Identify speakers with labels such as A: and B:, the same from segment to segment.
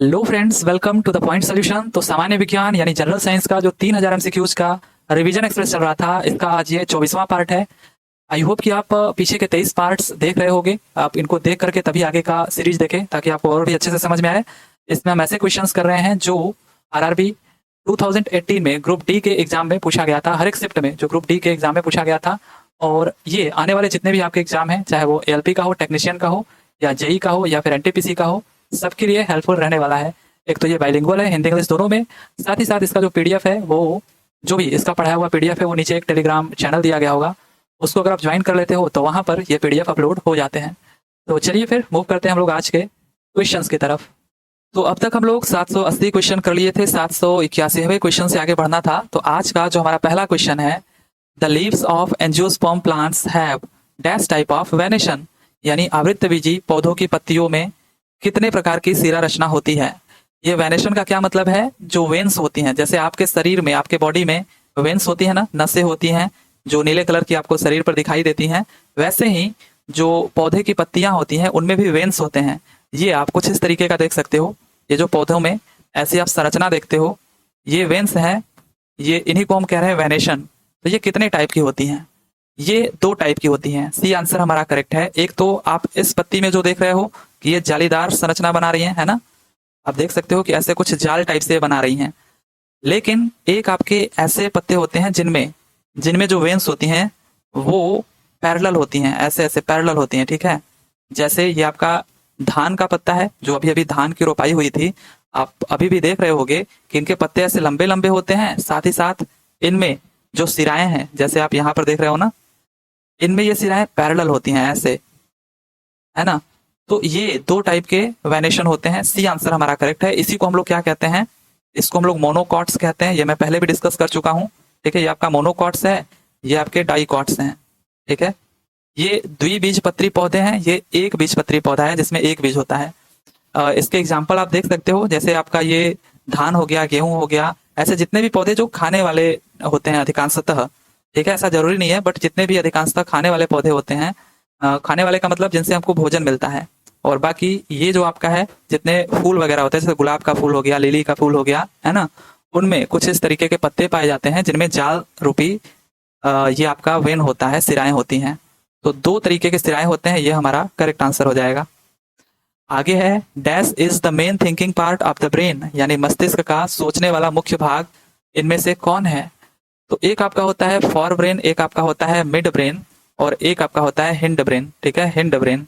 A: Hello friends, welcome to the point solution. तो सामान्य विज्ञान यानी जनरल साइंस का जो 3000 एमसीक्यूज का रिवीजन एक्सप्रेस चल रहा था, इसका आज ये 24वां पार्ट है। आई होप कि आप पीछे के 23 पार्ट्स देख रहे होंगे। आप इनको देख करके तभी आगे का सीरीज देखें ताकि आपको और भी अच्छे से समझ में आए। इसमें हम ऐसे क्वेश्चंस कर रहे हैं जो आरआरबी 2018 में ग्रुप डी के एग्जाम में पूछा गया था, हर एक शिफ्ट में जो ग्रुप डी के एग्जाम में पूछा गया था। और ये आने वाले जितने भी आपके एग्जाम हैं, चाहे वो एएलपी का हो, टेक्नीशियन का हो, या जेई का हो, या फिर एनटीपीसी का हो, सबके लिए हेल्पफुल रहने वाला है। एक तो ये बाइलिंगुअल है, हिंदी इंग्लिश दोनों में। साथ ही साथ इसका जो पीडीएफ है, वो जो भी इसका पढ़ाया हुआ पीडीएफ है, वो नीचे एक टेलीग्राम चैनल दिया गया होगा। उसको अगर आप ज्वाइन कर लेते हो तो वहां पर ये पीडीएफ अपलोड हो जाते हैं। तो चलिए फिर मूव करते हैं हम लोग आज के क्वेश्चंस की तरफ। तो अब तक हम लोग 780 क्वेश्चन कर लिए थे, 781वें क्वेश्चन से आगे बढ़ना था। तो आज का जो हमारा पहला क्वेश्चन है, the leaves of angiosperm plants have dash type of venation, यानी आवृत्तबीजी पौधों की पत्तियों में कितने प्रकार की सिरा रचना होती है। ये वेनेशन का क्या मतलब है? जो वेन्स होती हैं, जैसे आपके शरीर में, आपके बॉडी में वेन्स होती है ना, नसें होती हैं जो नीले कलर की आपको शरीर पर दिखाई देती हैं, वैसे ही जो पौधे की पत्तियां होती हैं उनमें भी वेन्स होते हैं। ये आप कुछ इस तरीके का देख सकते हो। ये जो पौधों में ऐसी आप संरचना देखते हो, ये वेन्स है, ये इन्हीं को हम कह रहे हैं वेनेशन। तो ये कितने टाइप की होती हैं? ये 2 टाइप की होती हैं। सी आंसर हमारा करेक्ट है। एक तो आप इस पत्ती में जो देख रहे हो कि ये जालीदार संरचना बना रही है ना, आप देख सकते हो कि ऐसे कुछ जाल टाइप से बना रही हैं। लेकिन एक आपके ऐसे पत्ते होते हैं जिनमें जिनमें जो वेन्स होती हैं वो पैरेलल होती हैं, ऐसे ऐसे पैरेलल होती हैं, ठीक है। जैसे ये आपका धान का पत्ता है, जो अभी अभी धान की रोपाई हुई थी, आप अभी भी देख रहे होगे कि इनके पत्ते ऐसे लंबे लंबे होते हैं। साथ ही साथ इनमें जो सिराएं हैं, जैसे आप यहाँ पर देख रहे हो ना, इनमें ये सिराएं पैरेलल होती हैं ऐसे, है ना। तो ये 2 टाइप के वेनेशन होते हैं। सी आंसर हमारा करेक्ट है। इसी को हम लोग क्या कहते हैं? इसको हम लोग मोनोकॉट्स कहते हैं। ये मैं पहले भी डिस्कस कर चुका हूँ, ठीक है। ये आपका मोनोकॉट्स है, ये आपके डाइकॉट्स हैं, ठीक है। ये द्विबीजपत्री पौधे हैं, ये एक बीजपत्री पौधा है जिसमें एक बीज होता है। इसके एग्जाम्पल आप देख सकते हो, जैसे आपका ये धान हो गया, गेहूं हो गया, ऐसे जितने भी पौधे जो खाने वाले होते हैं अधिकांशतः, ठीक है, ऐसा जरूरी नहीं है, बट जितने भी अधिकांशतः खाने वाले पौधे होते हैं, खाने वाले का मतलब जिनसे हमको भोजन मिलता है। और बाकी ये जो आपका है, जितने फूल वगैरह होते हैं, जैसे गुलाब का फूल हो गया, लिली का फूल हो गया, है ना, उनमें कुछ इस तरीके के पत्ते पाए जाते हैं जिनमें जाल रूपी ये आपका वेन होता है, सिराएं होती हैं। तो 2 तरीके के सिराएं होते हैं, ये हमारा करेक्ट आंसर हो जाएगा। आगे है, dash is the main thinking part of the brain, यानी मस्तिष्क का सोचने वाला मुख्य भाग इनमें से कौन है। तो एक आपका होता है फॉर ब्रेन, एक आपका होता है मिड ब्रेन, और एक आपका होता है हिंड ब्रेन, ठीक है, हिंड ब्रेन।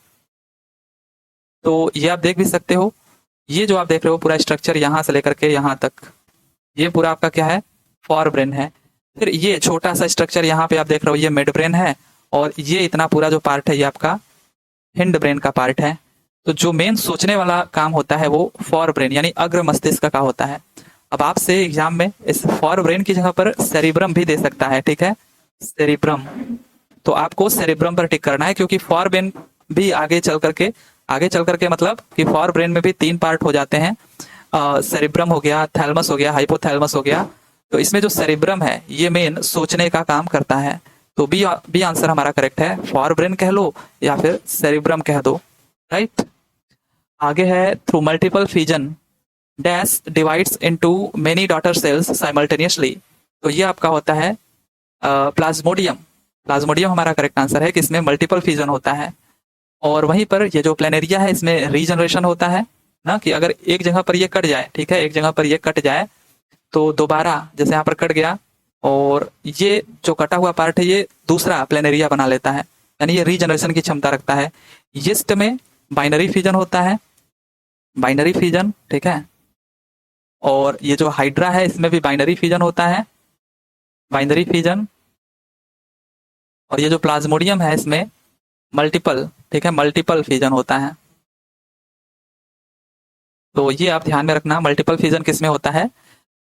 A: तो ये आप देख भी सकते हो, ये जो आप देख रहे हो पूरा स्ट्रक्चर यहाँ से लेकर के यहाँ तक, ये पूरा आपका क्या है? फॉर ब्रेन है। फिर ये छोटा सा स्ट्रक्चर यहाँ पे आप देख रहे हो, ये मिड ब्रेन है, और ये इतना पूरा जो पार्ट है ये आपका हिंड ब्रेन का पार्ट है। तो जो मेन सोचने वाला काम होता है वो फॉर ब्रेन यानी अग्र मस्तिष्क का होता है। अब आपसे एग्जाम में इस फॉर ब्रेन की जगह पर सेरिब्रम भी दे सकता है, ठीक है, सेरिब्रम। तो आपको सेरिब्रम पर टिक करना है, क्योंकि फॉर ब्रेन भी आगे चल करके मतलब कि फॉर ब्रेन में भी 3 पार्ट हो जाते हैं। सेरिब्रम हो गया, थैलमस हो गया, हाइपोथैलमस हो गया। तो इसमें जो सेरिब्रम है ये मेन सोचने का काम करता है। तो बी आंसर हमारा करेक्ट है। फॉर ब्रेन कह लो या फिर सेरिब्रम कह दो, राइट। आगे है, through multiple fission dash divides into many daughter cells simultaneously. तो ये आपका होता है प्लाज्मोडियम। प्लाज्मोडियम हमारा करेक्ट आंसर है कि इसमें मल्टीपल फिजन होता है। और वहीं पर ये जो प्लेनेरिया है, इसमें रीजनरेशन होता है ना, कि अगर एक जगह पर ये कट जाए, ठीक है, एक जगह पर ये कट जाए तो दोबारा, जैसे यहाँ पर कट गया और ये जो कटा हुआ पार्ट है ये दूसरा प्लेनेरिया बना लेता है, यानी ये रीजनरेशन की क्षमता रखता है। यीस्ट में बाइनरी फिजन होता है, बाइनरी फिजन, ठीक है। और ये जो हाइड्रा है इसमें भी बाइनरी फिजन होता है, बाइनरी फिजन। और ये जो प्लाज्मोडियम है इसमें मल्टीपल, ठीक है, मल्टीपल फिजन होता है। तो ये आप ध्यान में रखना, मल्टीपल फिजन किसमें होता है?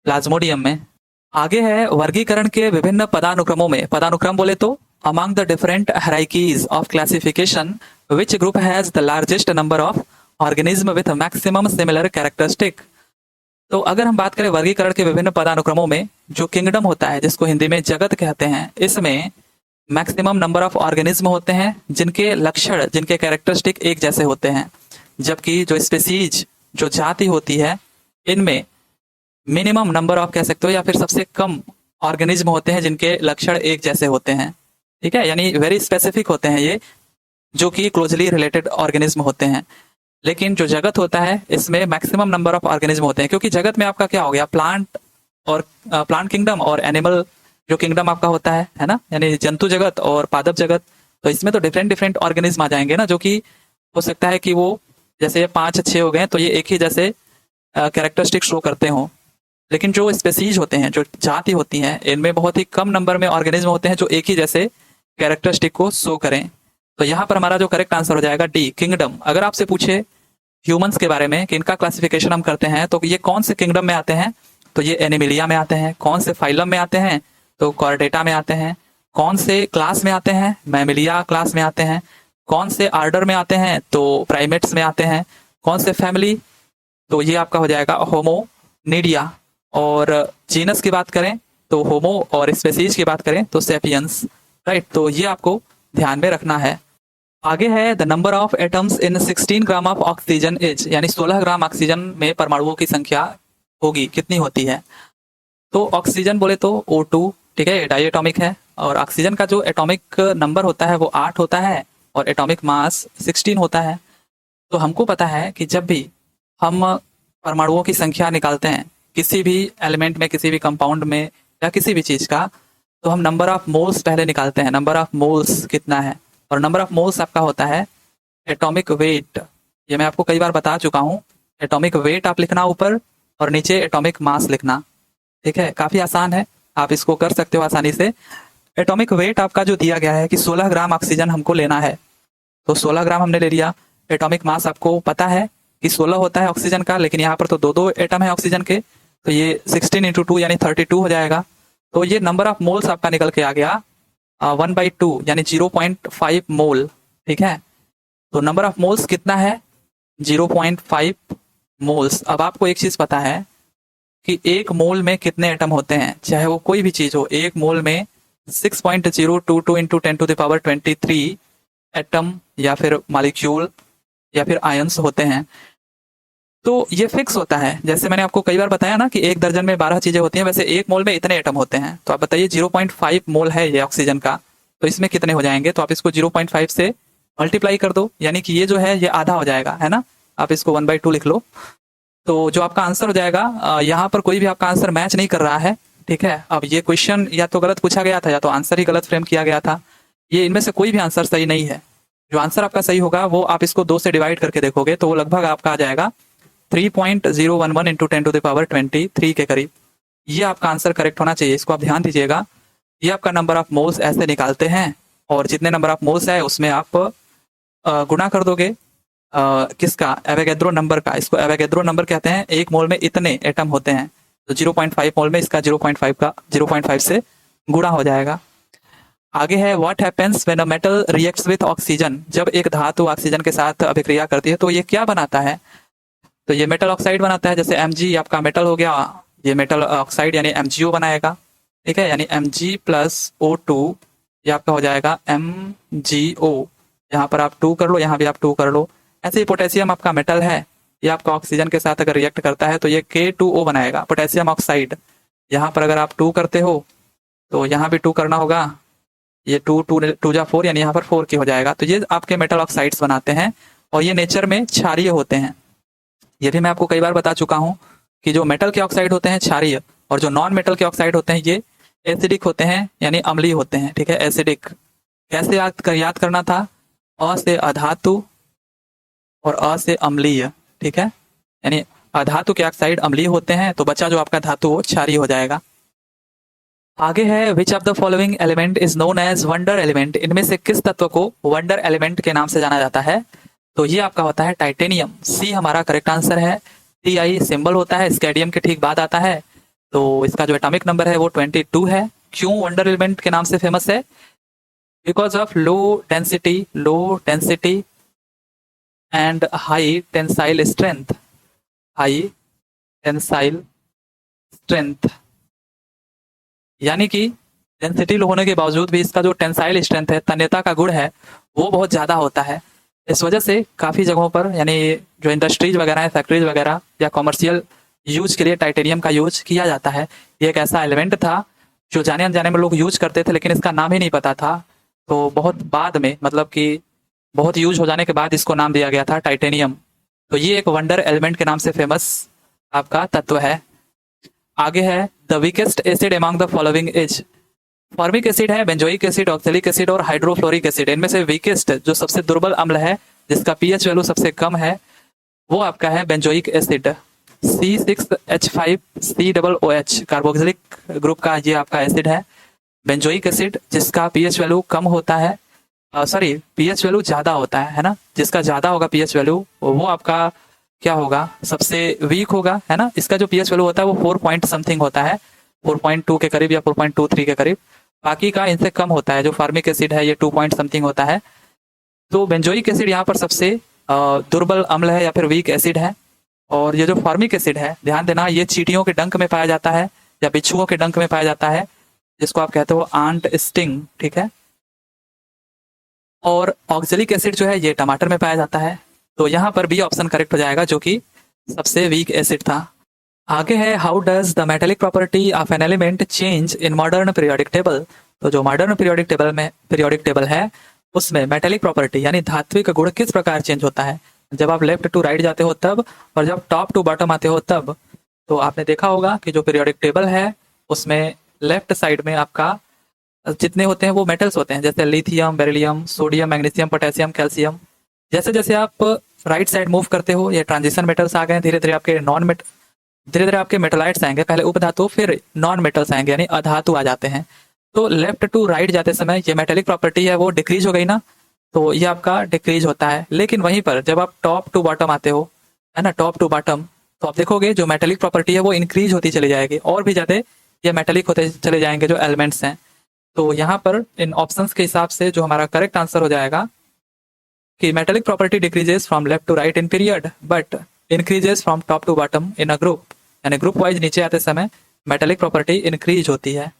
A: प्लाज्मोडियम में। आगे है, वर्गीकरण के विभिन्न पदानुक्रमों में, पदानुक्रम बोले तो among the different hierarchies of classification which group has the largest number of organism with maximum similar characteristic. तो अगर हम बात करें वर्गीकरण के विभिन्न पदानुक्रमों में, जो किंगडम होता है जिसको हिंदी में जगत कहते हैं, इसमें मैक्सिमम नंबर ऑफ ऑर्गेनिज्म होते हैं जिनके लक्षण, जिनके कैरेक्टरिस्टिक एक जैसे होते हैं। जबकि जो स्पेसीज, जो जाति होती है इनमें मिनिमम नंबर ऑफ कह सकते हो या फिर सबसे कम ऑर्गेनिज्म होते हैं जिनके लक्षण एक जैसे होते हैं। ठीक है, यानी वेरी स्पेसिफिक होते हैं ये, जो कि क्लोजली रिलेटेड ऑर्गेनिज्म होते हैं। लेकिन जो जगत होता है इसमें मैक्सिमम नंबर ऑफ ऑर्गेनिज्म होते हैं, क्योंकि जगत में आपका क्या हो गया, प्लांट और प्लांट किंगडम और एनिमल जो किंगडम आपका होता है ना, यानी जंतु जगत और पादप जगत। तो इसमें तो डिफरेंट डिफरेंट ऑर्गेनिज्म आ जाएंगे ना, जो कि हो सकता है कि वो जैसे ये 5 6 हो गए तो ये एक ही जैसे कैरेक्टरिस्टिक शो करते हों। लेकिन जो स्पेसीज होते हैं, जो जाति होती हैं, इनमें बहुत ही कम नंबर में ऑर्गेनिज्म होते हैं जो एक ही जैसे कैरेक्टरिस्टिक को शो करें। तो यहाँ पर हमारा जो करेक्ट आंसर हो जाएगा डी, किंगडम। अगर आपसे पूछे ह्यूमंस के बारे में कि इनका क्लासिफिकेशन हम करते हैं तो ये कौन से किंगडम में आते हैं, तो ये एनिमिलिया में आते हैं। कौन से फाइलम में आते हैं, तो कॉर्डेटा में आते हैं। कौन से क्लास में आते हैं, मैमिलिया क्लास में आते हैं। कौन से आर्डर में आते हैं, तो प्राइमेट्स में आते हैं। कौन से फैमिली, तो ये आपका हो जाएगा होमोनिडिया। और जीनस की बात करें तो होमो, और स्पेसीज की बात करें तो सेपियंस। राइट, तो ये आपको ध्यान में रखना है। आगे है the number of atoms in 16 gram of oxygen is, यानी 16 ग्राम ऑक्सीजन में परमाणुओं की संख्या होगी, कितनी होती है। तो ऑक्सीजन बोले तो O2, ठीक है, डाइएटॉमिक है। और ऑक्सीजन का जो एटॉमिक नंबर होता है वो 8 होता है और एटॉमिक मास 16 होता है। तो हमको पता है कि जब भी हम परमाणुओं की संख्या निकालते हैं किसी भी एलिमेंट में, किसी भी कंपाउंड में या किसी भी चीज का, तो हम नंबर ऑफ मोल्स पहले निकालते हैं। नंबर ऑफ मोल्स कितना है, और नंबर ऑफ मोल्स आपका होता है एटॉमिक वेट। ये मैं आपको कई बार बता चुका हूँ। एटॉमिक वेट आप लिखना ऊपर और नीचे एटॉमिक मास लिखना। ठीक है, काफी आसान है, आप इसको कर सकते हो आसानी से। एटॉमिक वेट आपका जो दिया गया है कि 16 ग्राम ऑक्सीजन हमको लेना है, तो 16 ग्राम हमने ले लिया। एटॉमिक मास आपको पता है कि 16 होता है ऑक्सीजन का, लेकिन यहाँ पर तो दो दो एटम है ऑक्सीजन के, तो ये 16 × 2 यानी 32 हो जाएगा। तो ये नंबर ऑफ मोल्स आपका निकल के आ गया 1/2 यानी 0.5 मोल। ठीक है, तो नंबर ऑफ मोल्स कितना है, 0.5 मोल्स। अब आपको एक चीज पता है कि एक मोल में कितने एटम होते हैं, चाहे वो कोई भी चीज हो। एक मोल में 6.022 × 10⁻23 एटम या फिर मॉलिक्यूल या फिर आयंस होते हैं। तो ये फिक्स होता है, जैसे मैंने आपको कई बार बताया ना कि एक दर्जन में 12 चीजें होती हैं, वैसे एक मोल में इतने एटम होते हैं। तो आप बताइए 0.5 मोल है ये ऑक्सीजन का, तो इसमें कितने हो जाएंगे। तो आप इसको 0.5 से मल्टीप्लाई कर दो, यानी कि ये जो है ये आधा हो जाएगा, है ना। आप इसको 1/2 लिख लो, तो जो आपका आंसर हो जाएगा, यहाँ पर कोई भी आपका आंसर मैच नहीं कर रहा है। ठीक है, अब ये क्वेश्चन या तो गलत पूछा गया था या तो आंसर ही गलत फ्रेम किया गया था। ये इनमें से कोई भी आंसर सही नहीं है। जो आंसर आपका सही होगा वो आप इसको 2 से डिवाइड करके देखोगे तो वो लगभग आपका आ जाएगा 3.011 × 10⁻23 के करीब। ये आपका आंसर करेक्ट होना चाहिए, इसको आप ध्यान दीजिएगा। ये आपका नंबर ऑफ मोल्स ऐसे निकालते हैं, और जितने नंबर ऑफ मोल्स है उसमें आप गुणा कर दोगे किसका, एवोगैड्रो नंबर का। इसको एवोगैड्रो नंबर कहते हैं। एक मोल में इतने एटम होते हैं, तो 0.5 मोल में इसका 0.5 का 0.5 से गुणा हो जाएगा। आगे है what happens when a metal reacts with oxygen. जब एक धातु ऑक्सीजन के साथ अभिक्रिया करती है तो ये क्या बनाता है, तो ये मेटल ऑक्साइड बनाता है। जैसे Mg आपका मेटल हो गया, ये मेटल ऑक्साइड यानी MgO बनाएगा। ठीक है, यानी Mg + O2 ये आपका हो जाएगा MgO। यहाँ पर आप 2 कर लो, यहाँ भी आप 2 कर लो। ऐसे ही पोटेशियम आपका मेटल है, ये आपका ऑक्सीजन के साथ अगर रिएक्ट करता है तो ये K2O बनाएगा, पोटेशियम ऑक्साइड। यहाँ पर अगर आप 2 करते हो तो यहाँ भी 2 करना होगा, ये 2 2 जा 4 यानी यहाँ पर 4 की हो जाएगा। तो ये आपके मेटल ऑक्साइड्स बनाते हैं, और ये नेचर में क्षारीय होते हैं। ये भी मैं आपको कई बार बता चुका हूँ कि जो मेटल के ऑक्साइड होते हैं क्षारीय, और जो नॉन मेटल के ऑक्साइड होते हैं ये एसिडिक होते हैं, यानी अम्लीय होते हैं। ठीक है, एसिडिक कैसे याद करना था, अ से अधातु और अ से अम्लीय। ठीक है, यानी अधातु के ऑक्साइड अम्लीय होते हैं, तो बचा जो आपका धातु वो क्षारीय हो जाएगा। आगे है which of the following element is known as wonder element. इनमें से किस तत्व को वंडर एलिमेंट के नाम से जाना जाता है, तो ये आपका होता है टाइटेनियम। सी हमारा करेक्ट आंसर है। Ti सिंबल होता है, स्कैडियम के ठीक बाद आता है। तो इसका जो एटॉमिक नंबर है वो 22 है। क्यों वंडर एलिमेंट के नाम से फेमस है, because of low density and high tensile strength. High tensile strength यानी कि डेंसिटी लो होने के बावजूद भी इसका जो टेंसाइल स्ट्रेंथ है, तन्यता का गुण है, वो बहुत ज्यादा होता है। इस वजह से काफ़ी जगहों पर यानी जो इंडस्ट्रीज वगैरह है, फैक्ट्रीज वगैरह या कॉमर्शियल यूज के लिए टाइटेनियम का यूज किया जाता है। ये एक ऐसा एलिमेंट था जो जाने अनजाने में लोग यूज करते थे, लेकिन इसका नाम ही नहीं पता था। तो बहुत बाद में, मतलब कि बहुत यूज हो जाने के बाद इसको नाम दिया गया था टाइटेनियम। तो ये एक वंडर एलिमेंट के नाम से फेमस आपका तत्व है। आगे है the weakest acid among the following is. Formic acid है, बेंजोइक एसिड, ऑक्सैलिक एसिड और हाइड्रोफ्लोरिक एसिड। इनमें से वीकेस्ट, जो सबसे दुर्बल अम्ल है, जिसका पीएच वैल्यू सबसे कम है, वो आपका है benzoic acid. C6H5COOH carboxylic group का ये आपका एसिड है। बेंजोइक एसिड जिसका पीएच वैल्यू कम होता है, सॉरी पीएच वैल्यू ज्यादा होता है ना, जिसका ज्यादा होगा पीएच वैल्यू, वो आपका क्या होगा, सबसे वीक होगा, है ना। इसका जो पीएच वैल्यू होता है वो 4 पॉइंट समथिंग होता है, 4.2 के करीब या 4.23 के करीब। बाकी का इनसे कम होता है। जो फार्मिक एसिड है ये 2 पॉइंट समथिंग होता है। तो बेंजोइक एसिड यहाँ पर सबसे दुर्बल अम्ल है या फिर वीक एसिड है। और ये जो फॉर्मिक एसिड है, ध्यान देना, ये चींटियों के डंक में पाया जाता है या बिच्छुओं के डंक में पाया जाता है, जिसको आप कहते हो आंट स्टिंग, ठीक है। और ऑक्सैलिक एसिड जो है ये टमाटर में पाया जाता है। तो यहाँ पर बी ऑप्शन करेक्ट हो जाएगा, जो कि सबसे वीक एसिड था। आगे है how does the metallic property of an element change in modern periodic table. तो जो मॉडर्न पीरियोडिक टेबल है उसमें मेटेलिक प्रॉपर्टी यानी धात्विक गुण किस प्रकार चेंज होता है। जब आप लेफ्ट टू राइट जाते हो तब, और जब टॉप टू बॉटम आते हो तब। तो आपने देखा होगा कि जो पीरियोडिक टेबल है उसमें लेफ्ट साइड में आपका जितने होते हैं वो मेटल्स होते हैं, जैसे lithium, beryllium, sodium, magnesium, potassium, calcium. जैसे जैसे आप राइट साइड मूव करते हो ये ट्रांजिशन मेटल्स आ गए, धीरे धीरे आपके मेटलाइट्स आएंगे, पहले उपधातु फिर नॉन मेटल्स आएंगे यानी अधातु आ जाते हैं। तो लेफ्ट टू राइट जाते समय ये मेटेलिक प्रॉपर्टी है वो डिक्रीज हो गई ना, तो ये आपका डिक्रीज होता है। लेकिन वहीं पर जब आप टॉप टू बॉटम आते हो, है ना, टॉप टू बॉटम, तो आप देखोगे जो मेटेलिक प्रॉपर्टी है वो इंक्रीज होती चली जाएगी और भी ज्यादा ये मेटेलिक होते चले जाएंगे जो एलिमेंट्स हैं। तो यहाँ पर इन ऑप्शंस के हिसाब से जो हमारा करेक्ट आंसर हो जाएगा कि metallic property decreases from left to right in period but increases from top to bottom in a group. यानी ग्रुप वाइज नीचे आते समय मेटेलिक प्रॉपर्टी इंक्रीज होती है।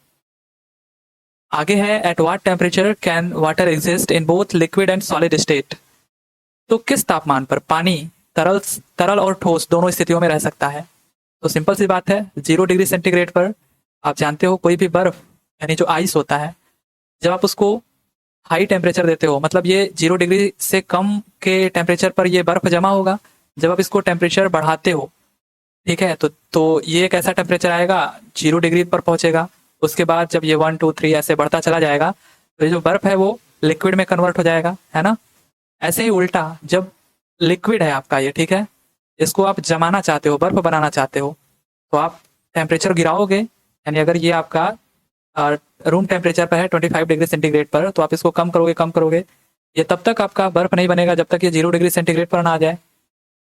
A: आगे है at what temperature can water exist in both liquid and solid state. तो किस तापमान पर पानी तरल और ठोस दोनों स्थितियों में रह सकता है। तो सिंपल सी बात है, 0 डिग्री सेंटीग्रेड पर आप जानते हो कोई भी बर्फ यानी जो आइस होता है, जब आप उसको हाई टेम्परेचर देते हो, मतलब ये 0 डिग्री से कम के टेम्परेचर पर ये बर्फ जमा होगा। जब आप इसको टेम्परेचर बढ़ाते हो, ठीक है, तो ये एक ऐसा टेम्परेचर आएगा 0 डिग्री पर पहुंचेगा। उसके बाद जब ये 1 2 3 ऐसे बढ़ता चला जाएगा तो ये जो बर्फ है वो लिक्विड में कन्वर्ट हो जाएगा, है ना। ऐसे ही उल्टा, जब लिक्विड है आपका ये, ठीक है, इसको आप जमाना चाहते हो, बर्फ बनाना चाहते हो, तो आप टेम्परेचर गिराओगे। यानी अगर ये आपका रूम टेम्परेचर पर है 25 डिग्री सेंटीग्रेड पर, तो आप इसको कम करोगे, ये तब तक आपका बर्फ नहीं बनेगा जब तक ये 0 डिग्री सेंटीग्रेड पर ना आ जाए।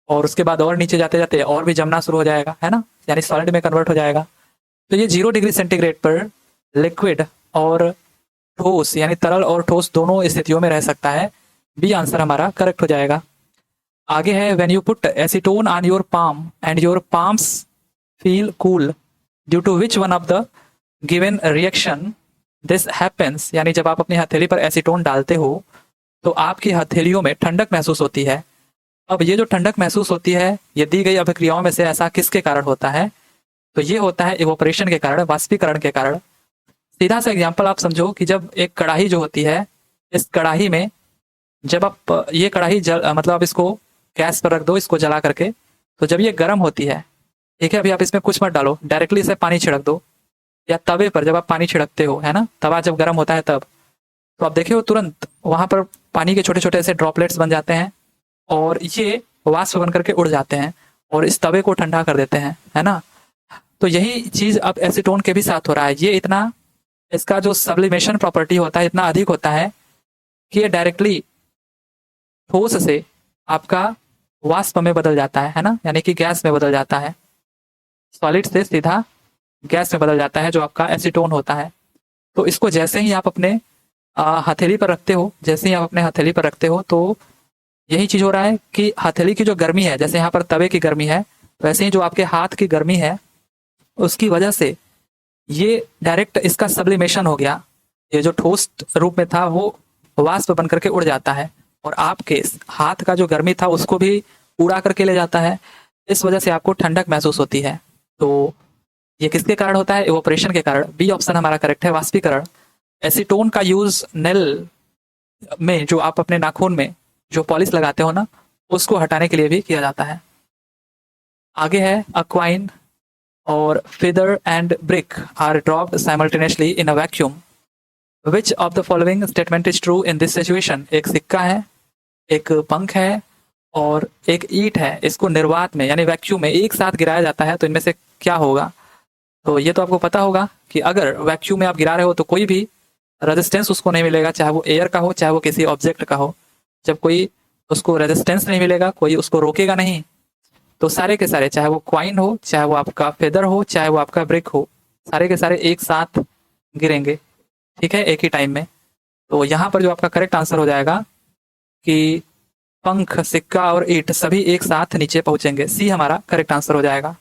A: और उसके बाद और नीचे जाते जाते और भी जमना शुरू हो जाएगा, है ना, यानी सॉलिड में कन्वर्ट हो जाएगा। तो ये 0 डिग्री सेंटीग्रेड पर लिक्विड और ठोस यानी तरल और ठोस दोनों स्थितियों में रह सकता है। बी आंसर हमारा करेक्ट हो जाएगा। आगे है when you put acetone on your palm and your palms feel cool due to which one of the given reaction this happens. यानी जब आप अपनी हथेली पर एसीटोन डालते हो तो आपकी हथेलियों में ठंडक महसूस होती है। अब ये जो ठंडक महसूस होती है ये दी गई अभिक्रियाओं में से ऐसा किसके कारण होता है। तो ये होता है इवोपरेशन के कारण, वाष्पीकरण के कारण। सीधा सा एग्जांपल आप समझो कि जब एक कढ़ाई जो होती है, इस कढ़ाई में जब आप ये कढ़ाई मतलब आप इसको गैस पर रख दो, इसको जला करके, तो जब ये गर्म होती है, ठीक है, अभी आप इसमें कुछ मत डालो, डायरेक्टली इसे पानी छिड़क दो। या तवे पर जब आप पानी छिड़कते हो, है ना, तवा जब गर्म होता है तब, तो आप देखे हो तुरंत वहां पर पानी के छोटे छोटे ऐसे ड्रॉपलेट्स बन जाते हैं और ये वाष्प बन करके उड़ जाते हैं और इस तवे को ठंडा कर देते हैं, है ना। तो यही चीज अब एसीटोन के भी साथ हो रहा है। ये इतना, इसका जो सब्लिमेशन प्रॉपर्टी होता है इतना अधिक होता है कि ये डायरेक्टली ठोस से आपका वाष्प में बदल जाता है ना, यानी कि गैस में बदल जाता है। सॉलिड से सीधा गैस में बदल जाता है जो आपका एसीटोन होता है। तो इसको जैसे ही आप अपने हथेली पर रखते हो, तो यही चीज हो रहा है कि हथेली की जो गर्मी है, जैसे यहाँ पर तवे की गर्मी है, वैसे ही जो आपके हाथ की गर्मी है उसकी वजह से ये डायरेक्ट इसका सब्लिमेशन हो गया। ये जो ठोस रूप में था वो वाष्प बन करके उड़ जाता है और आपके हाथ का जो गर्मी था उसको भी उड़ा करके ले जाता है। इस वजह से आपको ठंडक महसूस होती है। तो ये किसके कारण होता है? इवोपरेशन के कारण। बी ऑप्शन हमारा करेक्ट है, वाष्पीकरण। एसीटोन का यूज नेल में, जो आप अपने नाखून में जो पॉलिश लगाते हो ना, उसको हटाने के लिए भी किया जाता है। आगे है अक्वाइन और feather and brick are dropped simultaneously in a vacuum. Which of the following statement is true in this situation? एक सिक्का है, एक पंख है और एक ईंट है। इसको निर्वात में यानी वैक्यूम में एक साथ गिराया जाता है, तो इनमें से क्या होगा? तो ये तो आपको पता होगा कि अगर वैक्यूम में आप गिरा रहे हो तो कोई भी रेजिस्टेंस उसको नहीं मिलेगा, चाहे वो एयर का हो चाहे वो किसी ऑब्जेक्ट का हो। जब कोई उसको रेजिस्टेंस नहीं मिलेगा, कोई उसको रोकेगा नहीं, तो सारे के सारे, चाहे वो क्वाइन हो चाहे वो आपका फेदर हो चाहे वो आपका ब्रिक हो, सारे के सारे एक साथ गिरेंगे, ठीक है, एक ही टाइम में। तो यहाँ पर जो आपका करेक्ट आंसर हो जाएगा कि पंख, सिक्का और ईंट सभी एक साथ नीचे पहुंचेंगे। सी हमारा करेक्ट आंसर हो जाएगा।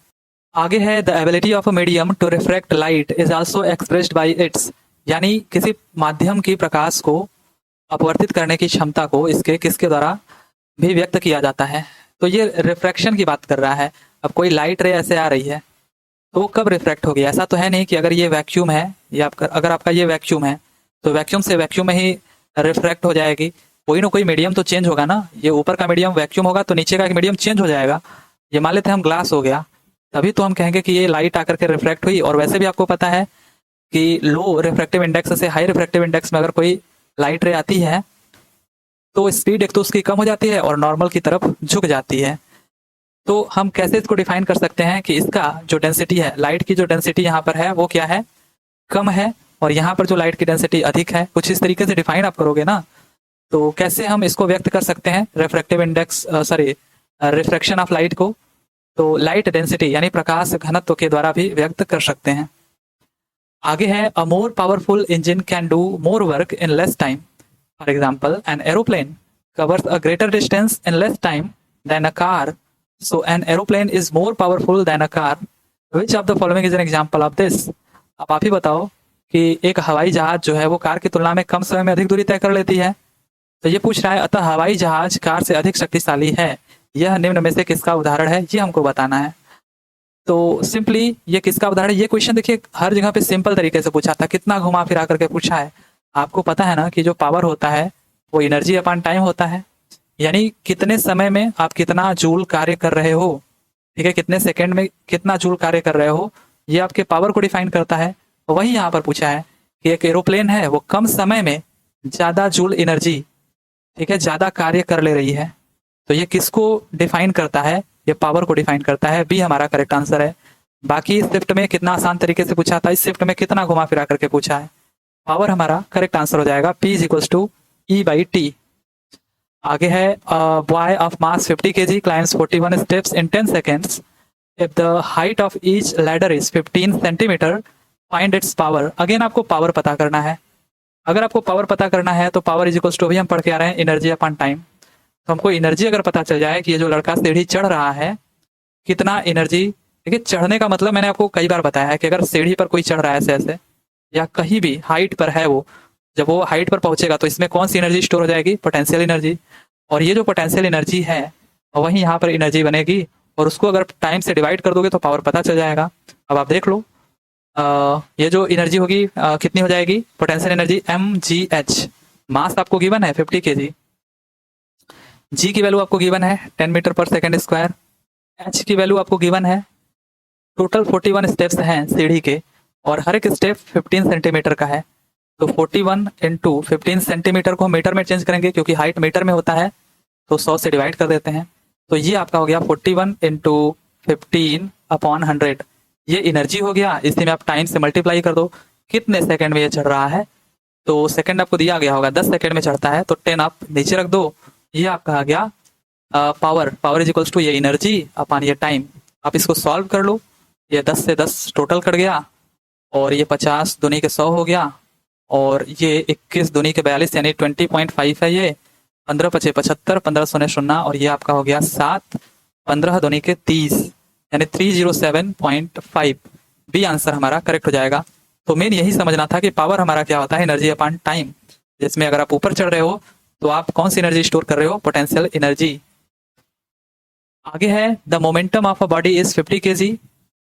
A: आगे है the ability of a medium to refract light is also expressed by its, यानी किसी माध्यम की प्रकाश को अपवर्तित करने की क्षमता को इसके किसके द्वारा भी व्यक्त किया जाता है। तो ये रिफ्रैक्शन की बात कर रहा है। अब कोई लाइट रे ऐसे आ रही है तो कब रिफ्रैक्ट होगी? ऐसा तो है नहीं कि अगर ये वैक्यूम है या अगर आपका ये वैक्यूम है तो वैक्यूम से वैक्यूम में ही रिफ्रैक्ट हो जाएगी। कोई ना कोई मीडियम तो चेंज होगा ना। ये ऊपर का मीडियम वैक्यूम होगा तो नीचे का एक मीडियम चेंज हो जाएगा। ये मान लेते हैं हम ग्लास हो गया, तभी तो हम कहेंगे कि ये लाइट आकर के रिफ्रैक्ट हुई। और वैसे भी आपको पता है कि लो रिफ्रैक्टिव इंडेक्स से हाई रिफ्रैक्टिव इंडेक्स में अगर कोई लाइट रे आती है तो स्पीड एक तो उसकी कम हो जाती है और नॉर्मल की तरफ झुक जाती है। तो हम कैसे इसको डिफाइन कर सकते हैं कि इसका जो डेंसिटी है, लाइट की जो डेंसिटी यहाँ पर है वो क्या है? कम है, और यहाँ पर जो लाइट की डेंसिटी अधिक है। कुछ इस तरीके से डिफाइन आप करोगे ना, तो कैसे हम इसको व्यक्त कर सकते हैं refractive index, refraction of light को? तो लाइट डेंसिटी यानी प्रकाश घनत्व के द्वारा भी व्यक्त कर सकते हैं। आगे है a more powerful engine can do more work in less time. For example, an aeroplane covers a greater distance in less time than a car. So an aeroplane is more powerful than a car. Which of the following is an example of this? अब आप ही बताओ कि एक हवाई जहाज जो है वो कार की तुलना में कम समय में अधिक दूरी तय कर लेती है। तो ये पूछ रहा है अतः हवाई जहाज कार से अधिक शक्तिशाली है। यह निम्न में से किसका उदाहरण है, ये हमको बताना है। तो सिंपली ये किसका उदाहरण है? ये क्वेश्चन देखिए हर जगह पे सिंपल तरीके से पूछा था, कितना घुमा फिरा करके पूछा है। आपको पता है ना कि जो पावर होता है वो एनर्जी अपॉन टाइम होता है, यानी कितने समय में आप कितना जूल कार्य कर रहे हो, ठीक है, कितने सेकंड में कितना जूल कार्य कर रहे हो, ये आपके पावर को डिफाइन करता है। वही यहाँ पर पूछा है कि एक एरोप्लेन है वो कम समय में ज्यादा जूल एनर्जी, ठीक है, ज्यादा कार्य कर ले रही है। तो ये किसको डिफाइन करता है? ये पावर को डिफाइन करता है। बी हमारा करेक्ट आंसर है। बाकी इस शिफ्ट में कितना आसान तरीके से पूछा था, इस शिफ्ट में कितना घुमा फिरा करके पूछा है। पावर हमारा करेक्ट आंसर हो जाएगा। P is equals to E/T। आगे है boy of mass 50 kg climbs 41 steps in 10 seconds. If the height of each ladder is 15 centimeter, find its power. Again आपको पावर पता करना है। अगर आपको पावर पता करना है तो पावर इज इक्वल्स टू, अभी हम पढ़ के आ रहे हैं, एनर्जी अपॉन टाइम। तो हमको एनर्जी अगर पता चल जाए कि ये जो लड़का सीढ़ी चढ़ रहा है कितना एनर्जी, देखिए चढ़ने का मतलब मैंने आपको कई बार बताया है कि अगर सीढ़ी पर कोई चढ़ रहा है ऐसे ऐसे या कहीं भी हाइट पर है वो, जब वो हाइट पर पहुंचेगा तो इसमें कौन सी एनर्जी स्टोर हो जाएगी? Potential energy. और ये जो पोटेंशियल एनर्जी है वही यहाँ पर एनर्जी बनेगी, और उसको अगर टाइम से डिवाइड कर दोगे तो पावर पता चल जाएगा। अब आप देख लो ये जो एनर्जी होगी कितनी हो जाएगी? Potential energy mgh। मास आपको गिवन है 50 kg, जी की वैल्यू आपको गिवन है 10 metre per second square, H की वैल्यू आपको गिवन है, टोटल 41 स्टेप्स हैं सीढ़ी के और हर एक स्टेप 15 सेंटीमीटर का है। तो 41 इंटू 15 सेंटीमीटर को हम मीटर में चेंज करेंगे क्योंकि हाइट मीटर में होता है, तो 100 से डिवाइड कर देते हैं। तो ये आपका हो गया 41 इंटू 15 अपॉन 100। ये एनर्जी हो गया, इसी में आप टाइम से मल्टीप्लाई कर दो कितने सेकंड में ये चढ़ रहा है। तो सेकंड आपको दिया गया होगा 10 सेकंड में चढ़ता है, तो 10 आप नीचे रख दो। ये आपका आ गया power. Power is equals to ये एनर्जी अपॉन ये टाइम। आप इसको सॉल्व कर लो। ये 10 से 10 टोटल कट गया और ये 50 दूनी के 100 हो गया और ये 21 दूनी के 42 यानी 20.5 है। ये 15 पचे 75, 15 शून्य शून्य और ये आपका हो गया 7, 15 दूनी के 30 यानी 307.5। बी आंसर हमारा करेक्ट हो जाएगा। तो मेन यही समझना था कि पावर हमारा क्या होता है, एनर्जी अपॉन टाइम, जिसमें अगर आप ऊपर चढ़ रहे हो तो आप कौन सी एनर्जी स्टोर कर रहे हो? Potential energy. आगे है the momentum of a body is 50 kg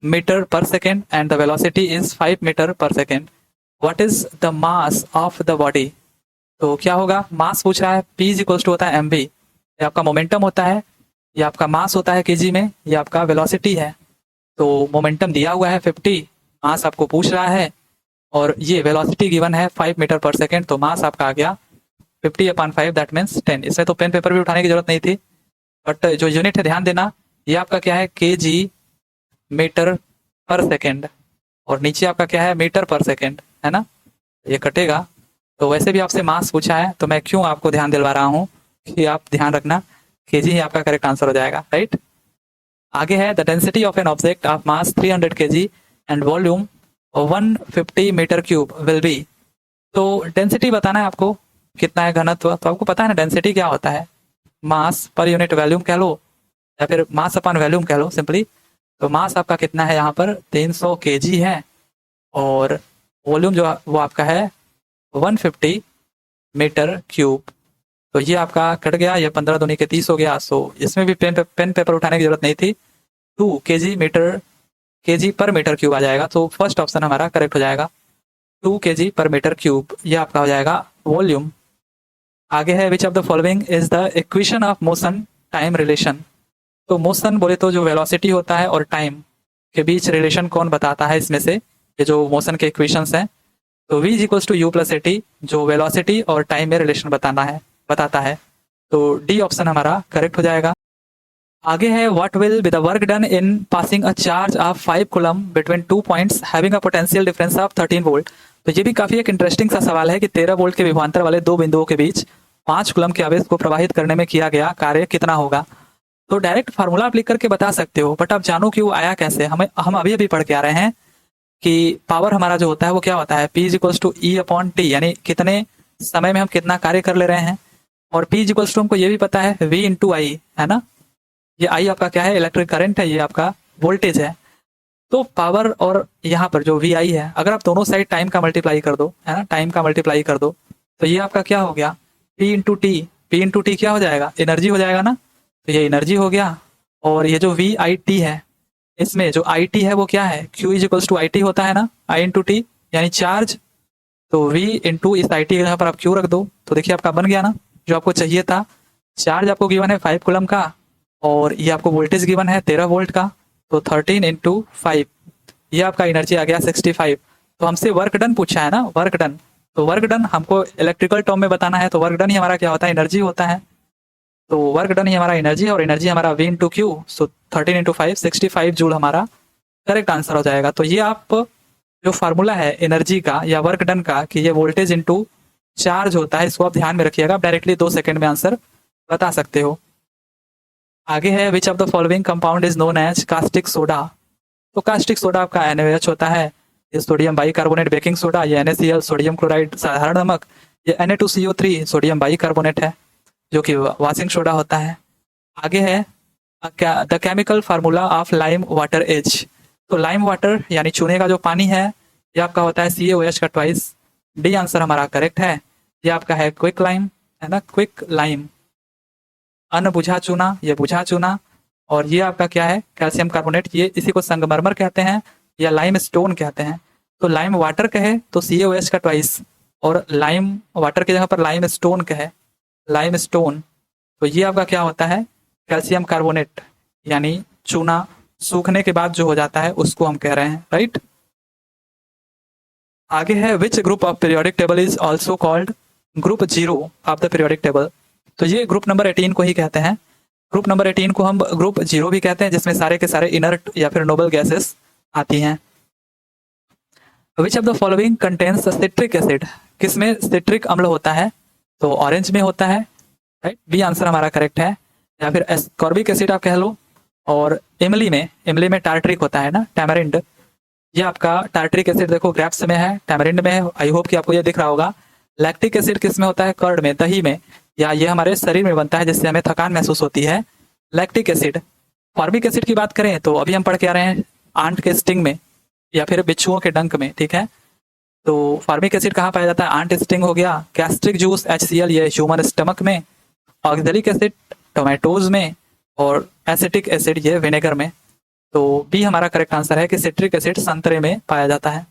A: metre per second and the velocity is 5 metre per second. What is the mass of the body? तो क्या होगा? मास पूछ रहा है, P इज इक्वल्स टू होता है mv, ये आपका मोमेंटम होता है, ये आपका मास होता है केजी में, ये आपका वेलोसिटी है। तो मोमेंटम दिया हुआ है 50, मास आपको पूछ रहा है, और ये वेलोसिटी गिवन है 5 मीटर पर सेकेंड, तो मास आपका आ गया 50/5, दैट मीन्स 10। इसमें तो पेन पेपर भी उठाने की जरूरत नहीं थी, बट जो यूनिट है ध्यान देना, ये आपका क्या है? केजी मीटर पर सेकेंड, और नीचे आपका क्या है? मीटर पर सेकेंड, है ना? ये कटेगा। तो वैसे भी आपसे मास पूछा है, तो मैं क्यों आपको ध्यान दिलवा रहा हूँ कि आप ध्यान रखना, केजी ही आपका करेक्ट आंसर हो जाएगा, राइट। आगे है the density of an object of mass 300 kg and volume 150 metre cube will be. तो डेंसिटी बताना है आपको, कितना है घनत्व। तो आपको पता है ना डेंसिटी क्या होता है? मास पर यूनिट वॉल्यूम कह लो, या फिर मास अपन वॉल्यूम कह लो सिंपली। तो मास आपका कितना है यहाँ पर? 300 kg है, और वॉल्यूम जो वो आपका है 150 मीटर क्यूब। तो ये आपका कट गया, ये 15 दूनी के 30 हो गया। सो इसमें भी पेन पेपर उठाने की जरूरत नहीं थी। 2 kg पर मीटर क्यूब आ जाएगा। तो फर्स्ट ऑप्शन हमारा करेक्ट हो जाएगा, 2 kg पर मीटर क्यूब, ये आपका हो जाएगा वॉल्यूम। आगे है which of the following is the equation of motion time relation. तो मोशन बोले तो जो वेलोसिटी होता है और टाइम के बीच रिलेशन कौन बताता है इसमें से? ये जो मोशन के इक्वेशंस हैं, तो v is equals to u plus at, जो वेलोसिटी और टाइम में रिलेशन बताता है। तो डी ऑप्शन हमारा करेक्ट हो जाएगा। आगे है what will be the work done in passing a charge of 5 coulomb between 2 points having a potential difference of 13 volt. तो ये भी काफी एक इंटरेस्टिंग सा सवाल है कि 13 वोल्ट के विभवांतर वाले दो बिंदुओं के बीच 5 कूलम के आवेश को प्रवाहित करने में किया गया कार्य कितना होगा। तो डायरेक्ट फार्मूला आप लिख करके बता सकते हो, बट आप जानो कि वो आया कैसे। हम अभी अभी पढ़ के आ रहे हैं कि पावर हमारा जो होता है वो क्या होता है? P is equals to E upon T, यानी कितने समय में हम कितना कार्य कर ले रहे हैं। और P इज इक्वल्स टू हमको ये भी पता है V इंटू आई, है ना। ये आई आपका क्या है? इलेक्ट्रिक करंट है, ये आपका वोल्टेज है। तो पावर और यहाँ पर जो वी आई है, अगर आप दोनों साइड टाइम का मल्टीप्लाई कर दो, है ना, टाइम का मल्टीप्लाई कर दो, तो ये आपका क्या हो गया? P into T. P into T क्या हो जाएगा? एनर्जी हो जाएगा ना। तो ये एनर्जी हो गया। और ये जो वी आई टी है, इसमें जो आई टी है वो क्या है? Q is equals to I T होता है ना, आई इंटू टी यानी चार्ज। तो V इंटू इस आई टी के यहाँ पर आप Q रख दो, तो देखिए आपका बन गया ना जो आपको चाहिए था। चार्ज आपको गिवन है 5 कूलम का, और ये आपको वोल्टेज गिवन है 13 वोल्ट का, तो 13 इंटू 5, ये आपका एनर्जी आ गया 65। तो हमसे वर्क डन पूछा है ना, वर्क डन। तो वर्क डन हमको इलेक्ट्रिकल टर्म में बताना है, तो वर्क डन ही हमारा क्या होता है? एनर्जी होता है। तो वर्क डन ही हमारा एनर्जी है, और एनर्जी हमारा V इंटू क्यू। सो 13 इंटू 5 65 जूल हमारा करेक्ट आंसर हो जाएगा। तो ये आप जो फार्मूला है एनर्जी का या वर्क डन का, कि ये वोल्टेज इंटू चार्ज होता है, इसको आप ध्यान में रखिएगा। आप डायरेक्टली 2 सेकंड में आंसर बता सकते हो। आगे है which of the following compound is known as caustic soda. तो कास्टिक सोडा आपका NaOH होता है, ये सोडियम बाइकार्बोनेट बेकिंग सोडा, ये NaCl सोडियम क्लोराइड साधारण नमक, ये Na2CO3 सोडियम बाइकार्बोनेट है जो कि वॉशिंग सोडा होता है। आगे है the chemical formula of lime water as. तो लाइम वाटर यानी चूने का जो पानी है, ये आपका होता है CaOH का ट्वाइस। डी आंसर हमारा करेक्ट है। ये आपका है क्विक लाइम, है ना, क्विक लाइम। अन बुझा चूना, ये बुझा चूना। और ये आपका क्या है? कैल्शियम कार्बोनेट, ये इसी को संगमरमर कहते हैं या लाइम स्टोन कहते हैं। तो लाइम वाटर कहे तो CaOH का ट्वाइस, और लाइम वाटर की जगह पर लाइम स्टोन कहे, लाइम स्टोन, तो ये आपका क्या होता है? कैल्शियम कार्बोनेट, यानी चूना सूखने के बाद जो हो जाता है उसको हम कह रहे हैं, राइट। आगे है which group of periodic table is also called group 0 of the periodic table. तो ये ग्रुप नंबर 18 को ही कहते हैं। ग्रुप नंबर 18 को हम ग्रुप 0 भी कहते हैं, जिसमें सारे के सारे इनर्ट या फिर नोबल गैसेस आती हैं। विच of the following contains citric acid. किसमें सिट्रिक अम्ल होता है? तो ऑरेंज में होता है, राइट। बी आंसर हमारा करेक्ट है। या फिर एस्कॉर्बिक एसिड आप कह लो। और इमली में टार्ट्रिक होता है ना, टैमरिंड। ये आपका टार्ट्रिक एसिड देखो ग्रेप्स में है, टैमरिंड में है। आई होप कि आपको ये दिख रहा होगा। लैक्टिक एसिड किस में होता है? कर्ड में, दही में, या ये हमारे शरीर में बनता है जिससे हमें थकान महसूस होती है, लैक्टिक एसिड। फॉर्मिक एसिड की बात करें तो अभी हम पढ़ के आ रहे हैं आंट के स्टिंग में या फिर बिच्छुओं के डंक में, ठीक है। तो फार्मिक एसिड कहाँ पाया जाता है? आंट स्टिंग हो गया, गैस्ट्रिक जूस HCl ये ह्यूमन स्टमक में, ऑक्जेलिक एसिड टोमेटोज में, और एसिटिक एसिड ये विनेगर में। तो बी हमारा करेक्ट आंसर है कि सिट्रिक एसिड संतरे में पाया जाता है।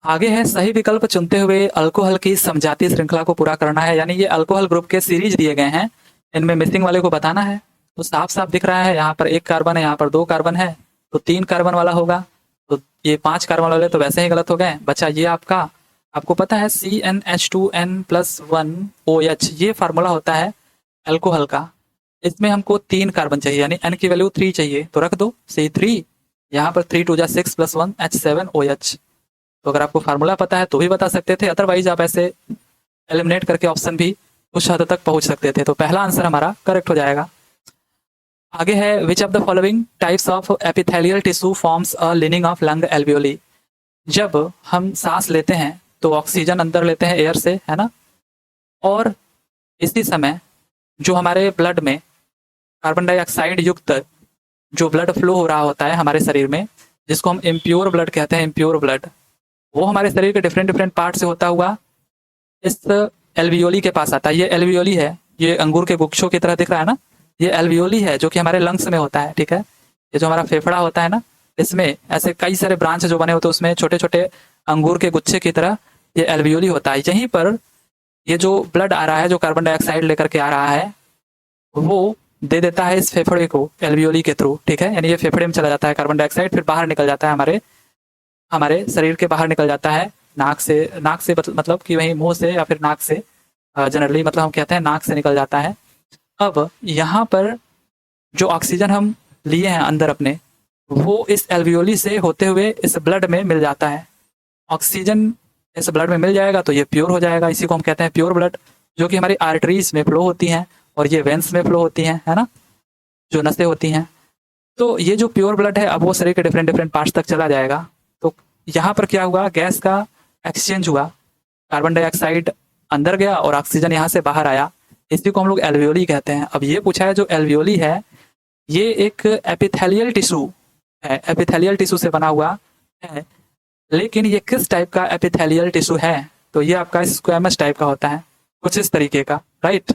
A: आगे है सही विकल्प चुनते हुए अल्कोहल की समजातीय श्रृंखला को पूरा करना है, यानी ये अल्कोहल ग्रुप के सीरीज दिए गए हैं, इनमें मिसिंग वाले को बताना है। तो साफ साफ दिख रहा है, यहाँ पर 1 कार्बन है, यहाँ पर 2 कार्बन है, तो 3 कार्बन वाला होगा, तो ये 5 कार्बन वाले तो वैसे ही गलत हो गए। बचा ये आपका, आपको पता है CnH2n+1OH ये फार्मूला होता है अल्कोहल का, इसमें हमको 3 कार्बन चाहिए, यानी n की वैल्यू 3 चाहिए, तो रख दो C3, यहाँ पर 3 2 जा 6 + 1 H7OH। तो अगर आपको फार्मूला पता है तो भी बता सकते थे, अदरवाइज आप ऐसे एलिमिनेट करके ऑप्शन भी कुछ हद तक पहुंच सकते थे। तो पहला आंसर हमारा करेक्ट हो जाएगा। आगे है which of the following types of epithelial tissue forms a leaning of lung alveoli. जब हम सांस लेते हैं तो ऑक्सीजन अंदर लेते हैं एयर से, है ना, और इसी समय जो हमारे ब्लड में कार्बन डाइऑक्साइड युक्त जो ब्लड फ्लो हो रहा होता है हमारे शरीर में, जिसको हम इम्प्योर ब्लड कहते हैं, इम्प्योर ब्लड, वो हमारे शरीर के डिफरेंट डिफरेंट पार्ट से होता हुआ इस एल्वियोली के पास आता है। ये एल्वियोली है, ये अंगूर के गुच्छों की तरह दिख रहा है ना, ये एल्वियोली है जो कि हमारे लंग्स में होता है, ठीक है। ये जो हमारा फेफड़ा होता है ना, इसमें ऐसे कई सारे ब्रांच जो बने होते हैं, उसमें छोटे छोटे अंगूर के गुच्छे की तरह ये एल्वियोली होता है। यहीं पर ये जो ब्लड आ रहा है, जो कार्बन डाइऑक्साइड लेकर के आ रहा है, वो दे देता है इस फेफड़े को एल्वियोली के थ्रू, ठीक है। यानी ये फेफड़े में चला जाता है कार्बन डाइऑक्साइड, फिर बाहर निकल जाता है हमारे हमारे शरीर के बाहर निकल जाता है नाक से मतलब कि वही मुंह से या फिर नाक से, जनरली मतलब हम कहते हैं नाक से निकल जाता है। अब यहाँ पर जो ऑक्सीजन हम लिए हैं अंदर अपने, वो इस एल्वियोली से होते हुए इस ब्लड में मिल जाता है। ऑक्सीजन इस ब्लड में मिल जाएगा तो ये प्योर हो जाएगा, इसी को हम कहते हैं प्योर ब्लड, जो कि हमारी आर्टरीज में फ्लो होती हैं और ये वेंस में फ्लो होती हैं, है ना, जो नसें होती हैं। तो ये जो प्योर ब्लड है अब वो शरीर के डिफरेंट डिफरेंट पार्ट्स तक चला जाएगा। तो यहाँ पर क्या हुआ, गैस का एक्सचेंज हुआ, कार्बन डाइऑक्साइड अंदर गया और ऑक्सीजन यहाँ से बाहर आया, इसी को हम लोग एल्वियोली कहते हैं। अब ये पूछा है जो एल्वियोली है ये एक एपिथेलियल टिश्यू है, एपिथेलियल टिश्यू से बना हुआ है, लेकिन ये किस टाइप का एपिथेलियल टिश्यू है? तो ये आपका स्क्वैमस टाइप का होता है, कुछ इस तरीके का, राइट।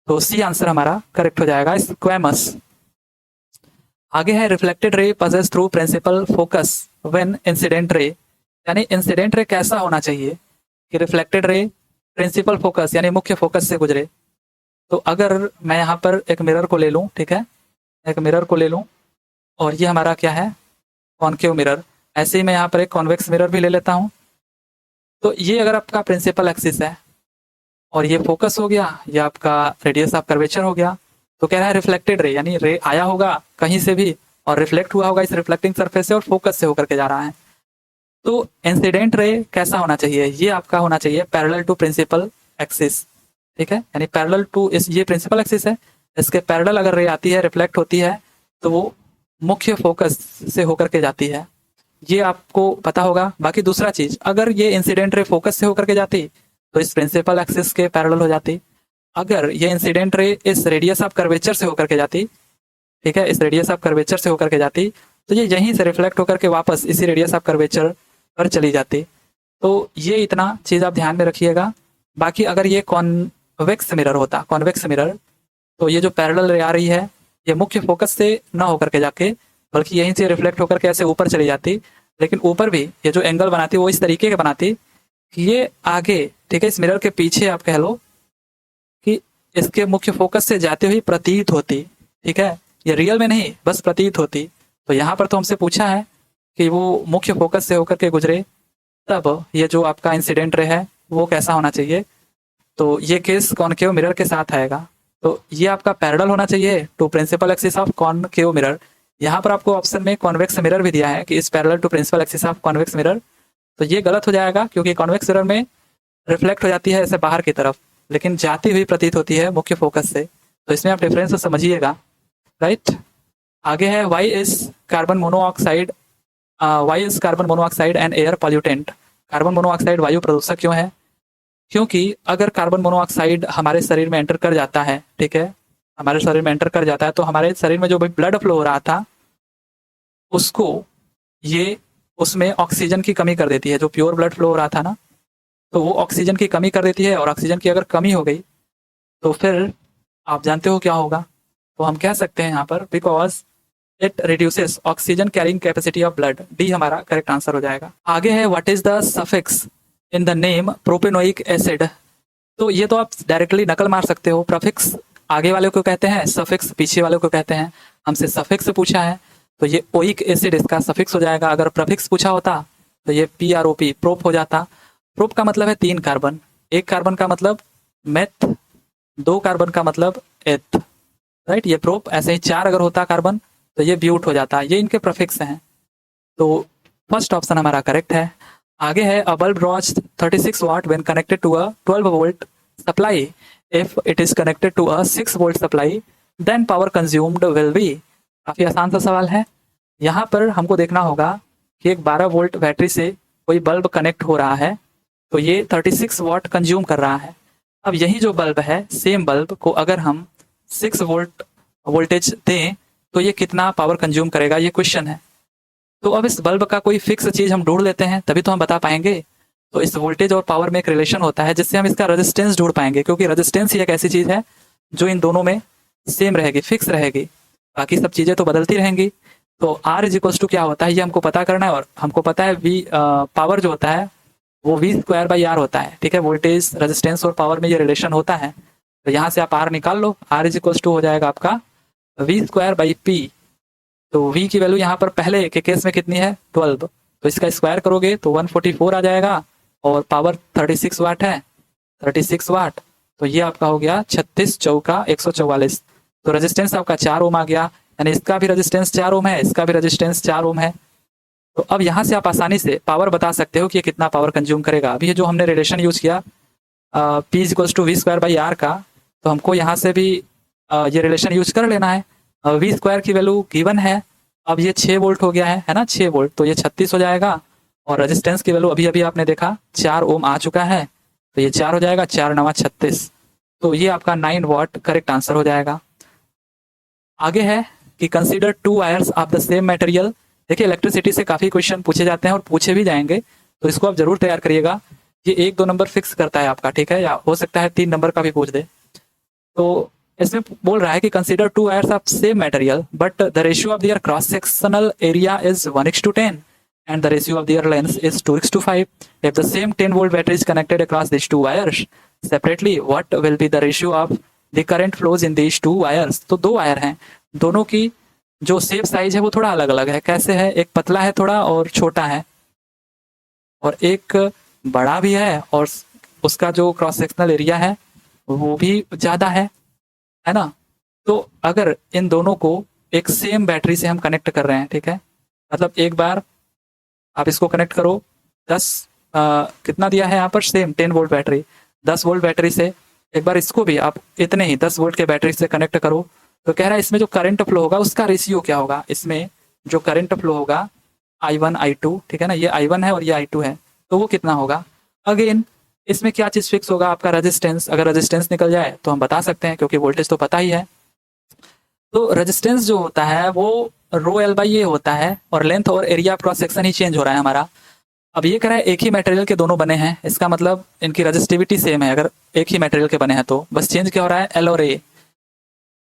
A: तो सी आंसर हमारा करेक्ट हो जाएगा, स्क्वैमस। आगे है reflected ray passes through principal focus when incident ray, यानी इंसिडेंट रे कैसा होना चाहिए कि रिफ्लेक्टेड रे प्रिंसिपल फोकस यानी मुख्य फोकस से गुजरे। तो अगर मैं यहाँ पर एक मिरर को ले लूँ, ठीक है, एक मिरर को ले लूँ और ये हमारा क्या है, कॉनकेव मिरर, ऐसे ही मैं यहाँ पर एक कॉन्वेक्स मिरर भी ले लेता हूँ। तो ये अगर आपका प्रिंसिपल एक्सिस है और ये फोकस हो गया, ये आपका रेडियस ऑफ कर्वेचर हो गया, तो कह रहा है रिफ्लेक्टेड रे, यानी रे आया होगा कहीं से भी और रिफ्लेक्ट हुआ होगा इस रिफ्लेक्टिंग सरफेस से और फोकस से होकर के जा रहा है। तो इंसिडेंट रे कैसा होना चाहिए, ये आपका होना चाहिए पैरेलल टू प्रिंसिपल एक्सिस, ठीक है, यानी पैरेलल टू इस, ये प्रिंसिपल एक्सिस है, इसके पैरेलल अगर रे आती है, रिफ्लेक्ट होती है, तो वो मुख्य फोकस से होकर के जाती है, ये आपको पता होगा। बाकी दूसरा चीज, अगर ये इंसिडेंट रे फोकस से होकर के जाती तो इस प्रिंसिपल एक्सिस के पैरेलल हो जाती। अगर ये इंसिडेंट रे इस रेडियस ऑफ कर्वेचर से होकर के जाती, ठीक है, इस रेडियस ऑफ कर्वेचर से होकर के जाती, तो ये यहीं से रिफ्लेक्ट होकर के वापस इसी रेडियस ऑफ कर्वेचर पर चली जाती। तो ये इतना चीज आप ध्यान में रखिएगा। बाकी अगर ये कॉन्वेक्स मिरर होता, कॉन्वेक्स मिरर, तो ये जो पैरेलल रे आ रही है ये मुख्य फोकस से ना होकर के जाके बल्कि यहीं से रिफ्लेक्ट होकर के ऐसे ऊपर चली जाती, लेकिन ऊपर भी ये जो एंगल बनाती वो इस तरीके के बनाती कि ये आगे, ठीक है, इस मिरर के पीछे आप कह लो कि इसके मुख्य फोकस से जाते हुए प्रतीत होती, ठीक है, ये रियल में नहीं बस प्रतीत होती। तो यहाँ पर तो हमसे पूछा है कि वो मुख्य फोकस से होकर के गुजरे, तब ये जो आपका इंसिडेंट रे है वो कैसा होना चाहिए, तो ये केस कॉनकेव मिरर के साथ आएगा। तो ये आपका पैरेलल होना चाहिए to principal axis of concave mirror. यहाँ पर आपको ऑप्शन में कॉन्वेक्स मिरर भी दिया है कि is parallel to principal axis of convex mirror, तो ये गलत हो जाएगा क्योंकि कॉन्वेक्स मिरर में रिफ्लेक्ट हो जाती है ऐसे बाहर की तरफ, लेकिन जाती हुई प्रतीत होती है मुख्य फोकस से। तो इसमें आप डिफरेंस समझिएगा, राइट। आगे है why is carbon monoxide and air pollutant. Carbon monoxide वायु प्रदूषक क्यों है? क्योंकि अगर कार्बन मोनोऑक्साइड हमारे शरीर में एंटर कर जाता है, ठीक है, हमारे शरीर में एंटर कर जाता है, तो हमारे शरीर में जो भी ब्लड फ्लो हो रहा था उसको ये उसमें ऑक्सीजन की कमी कर देती है। जो प्योर ब्लड फ्लो हो रहा था ना, तो वो ऑक्सीजन की कमी कर देती है, और ऑक्सीजन की अगर कमी हो गई तो फिर आप जानते हो क्या होगा। तो हम कह सकते हैं यहाँ पर because it reduces oxygen carrying capacity of blood. D हमारा करेक्ट आंसर हो जाएगा। आगे है what is the suffix in the name propanoic acid. तो ये तो आप डायरेक्टली नकल मार सकते हो। प्रफिक्स आगे वाले को कहते हैं, सफिक्स पीछे वाले को कहते हैं। हमसे सफिक्स पूछा है तो ये ओइक एसिड इसका सफिक्स हो जाएगा। अगर प्रफिक्स पूछा होता तो ये PROP प्रोप हो जाता। प्रोप का मतलब है 3 कार्बन, 1 कार्बन का मतलब मेथ, 2 कार्बन का मतलब एथ, राइट। ये प्रोप। ऐसे ही 4 अगर होता कार्बन तो ये ब्यूट हो जाता। ये इनके प्रफिक्स हैं। तो फर्स्ट ऑप्शन हमारा करेक्ट है। आगे है a bulb draws 36 watt when connected to a 12 volt supply. If it is connected to a 6 volt supply then power consumed will be. काफी आसान सा सवाल है। यहाँ पर हमको देखना होगा कि एक 12 वोल्ट बैटरी से कोई बल्ब कनेक्ट हो रहा है, तो ये 36 वाट कंज्यूम कर रहा है। अब यही जो बल्ब है, सेम बल्ब को अगर हम 6 वोल्ट वोल्टेज दें तो ये कितना पावर कंज्यूम करेगा, ये क्वेश्चन है। तो अब इस बल्ब का कोई फिक्स चीज हम ढूंढ लेते हैं, तभी तो हम बता पाएंगे। तो इस वोल्टेज और पावर में एक रिलेशन होता है जिससे हम इसका रेजिस्टेंस ढूंढ पाएंगे, क्योंकि रेजिस्टेंस ही एक ऐसी चीज है जो इन दोनों में सेम रहेगी, फिक्स रहेगी। बाकी सब चीजें तो बदलती रहेंगी। तो R इज इक्वल टू क्या होता है ये हमको पता करना है, और हमको पता है V पावर जो होता है वो V²/R होता है। ठीक है, वोल्टेज, रेजिस्टेंस और पावर में ये रिलेशन होता है। तो यहाँ से आप R निकाल लो। R इज इक्वल टू हो जाएगा आपका V²/P। तो V की वैल्यू यहाँ पर पहले के केस में कितनी है, 12, तो इसका स्क्वायर करोगे तो 144 आ जाएगा, और पावर 36 वाट है, 36 वाट। तो ये आपका हो गया 36 चौका 144। तो रेजिस्टेंस आपका 4 ओम आ गया, यानी इसका भी रेजिस्टेंस 4 ओम है, इसका भी रेजिस्टेंस 4 ओम है। तो अब यहाँ से आप आसानी से पावर बता सकते हो कि ये कितना पावर कंज्यूम करेगा। अभी ये जो हमने रिलेशन यूज किया P is equal to V²/R का, तो हमको यहाँ से भी ये रिलेशन यूज कर लेना है। V² की वैल्यू गिवन है। अब ये 6 वोल्ट हो गया है ना, 6 वोल्ट, तो ये 36 हो जाएगा। और रेजिस्टेंस की वैल्यू अभी अभी आपने देखा 4 ओम आ चुका है, तो ये 4 हो जाएगा, 4 9 36। तो ये आपका 9 वाट करेक्ट आंसर हो जाएगा। आगे है कि consider 2 wires of the same material. देखिए, इलेक्ट्रिसिटी से काफी क्वेश्चन पूछे जाते हैं और पूछे भी जाएंगे, तो इसको आप जरूर तैयार करिएगा। ये 1-2 नंबर फिक्स करता है आपका, ठीक है, या हो सकता है 3 नंबर का भी पूछ दे। तो इसमें बोल रहा है कि consider 2 wires of same material but the ratio of their cross sectional area is 1:10 and the ratio of their length is 2:5. If the same 10 volt battery is connected across these 2 wires separately, what will be the ratio of the current flows in these 2 wires? तो 2 wire हैं, दोनों की जो shape size है वो थोड़ा अलग अलग है। कैसे है, एक पतला है थोड़ा और छोटा है, और एक बड़ा भी है और उसका जो क्रॉस सेक्शनल एरिया है वो भी ज्यादा है ना। तो अगर इन दोनों को एक सेम बैटरी से हम कनेक्ट कर रहे हैं, ठीक है, मतलब एक बार आप इसको कनेक्ट करो 10 कितना दिया है यहाँ पर, same 10 volt battery, 10 volt battery से एक बार इसको भी आप इतने ही 10 वोल्ट के बैटरी से कनेक्ट करो। तो कह रहा है इसमें जो करंट फ्लो होगा उसका रेशियो क्या होगा। इसमें जो करंट फ्लो होगा I1 I2, ठीक है ना, ये I1 है और ये I2 है, तो वो कितना होगा। अगेन इसमें क्या चीज फिक्स होगा, आपका रेजिस्टेंस। अगर रेजिस्टेंस निकल जाए तो हम बता सकते हैं, क्योंकि वोल्टेज तो पता ही है। तो रेजिस्टेंस जो होता है वो ρL/A होता है, और लेंथ और एरिया क्रॉस सेक्शन ही चेंज हो रहा है हमारा। अब ये कह रहा है एक ही मटेरियल के दोनों बने हैं, इसका मतलब इनकी रेजिस्टिविटी सेम है। अगर एक ही मटेरियल के बने हैं तो बस चेंज क्या हो रहा है, L और A।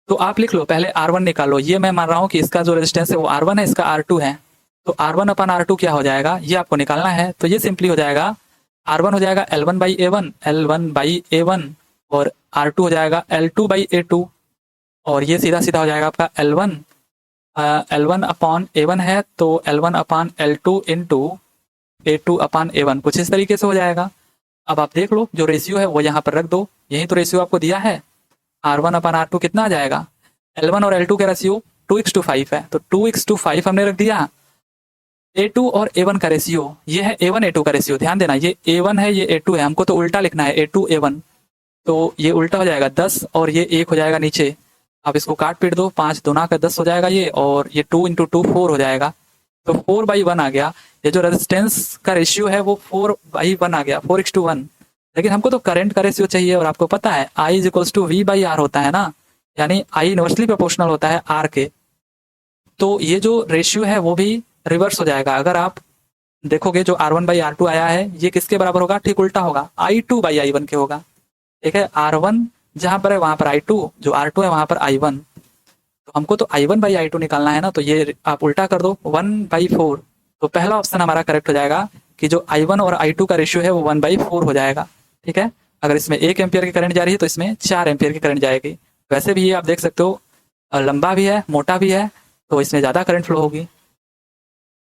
A: तो आप लिख लो, पहले R1 निकालो। ये मैं मान रहा हूँ कि इसका जो रेजिस्टेंस है वो R1 है, इसका R2 है। तो R1/R2 क्या हो जाएगा, ये आपको निकालना है। तो ये सिंपली हो जाएगा, R1 हो जाएगा L1/A1, L1/A1, और R2 हो जाएगा L2/A2, और ये सीधा सीधा हो जाएगा आपका L1/A1 है, तो L1/L2 इंटू A2/A1, कुछ इस तरीके से हो जाएगा। अब आप देख लो, जो रेशियो है वो यहाँ पर रख दो, यही तो रेशियो आपको दिया है। R1/R2 कितना आ जाएगा, L1 और L2 का रेशियो 2:5 है, तो 2:5 हमने रख दिया। A2 और A1 का रेशियो, ये है A1 A2 का रेशियो, ध्यान देना, ये A1 है, ये A2 है, हमको तो उल्टा लिखना है, A2 A1, तो ये उल्टा हो जाएगा 10, और ये 1 हो जाएगा नीचे। आप इसको काट पीट दो, 5 दूना का 10 हो जाएगा ये, और ये 2 × 2 4 हो जाएगा, तो 4/1 आ गया। ये जो रेजिस्टेंस का रेशियो है वो 4/1 आ गया, 4:1। लेकिन हमको तो करंट का रेशियो चाहिए, और आपको पता है I is equals to V/R होता है ना, यानी I इनवर्सली प्रोपोर्शनल होता है R के। तो ये जो रेशियो है वो भी रिवर्स हो जाएगा। अगर आप देखोगे जो R1/R2 आया है ये किसके बराबर होगा, ठीक उल्टा होगा, I2/I1 के होगा। ठीक है, R1 जहां पर है वहां पर I2, जो R2 है वहां पर I1। तो हमको तो I1/I2 निकालना है ना, तो ये आप उल्टा कर दो 1/4। तो पहला ऑप्शन हमारा करेक्ट हो जाएगा कि जो I1 और I2 का रेशियो है वो 1/4 हो जाएगा। ठीक है, अगर इसमें 1 एम्पियर की करंट जा रही है तो इसमें 4 एम्पियर की करंट जाएगी। वैसे भी ये आप देख सकते हो लंबा भी है, मोटा भी है, तो इसमें ज़्यादा करंट फ्लो होगी।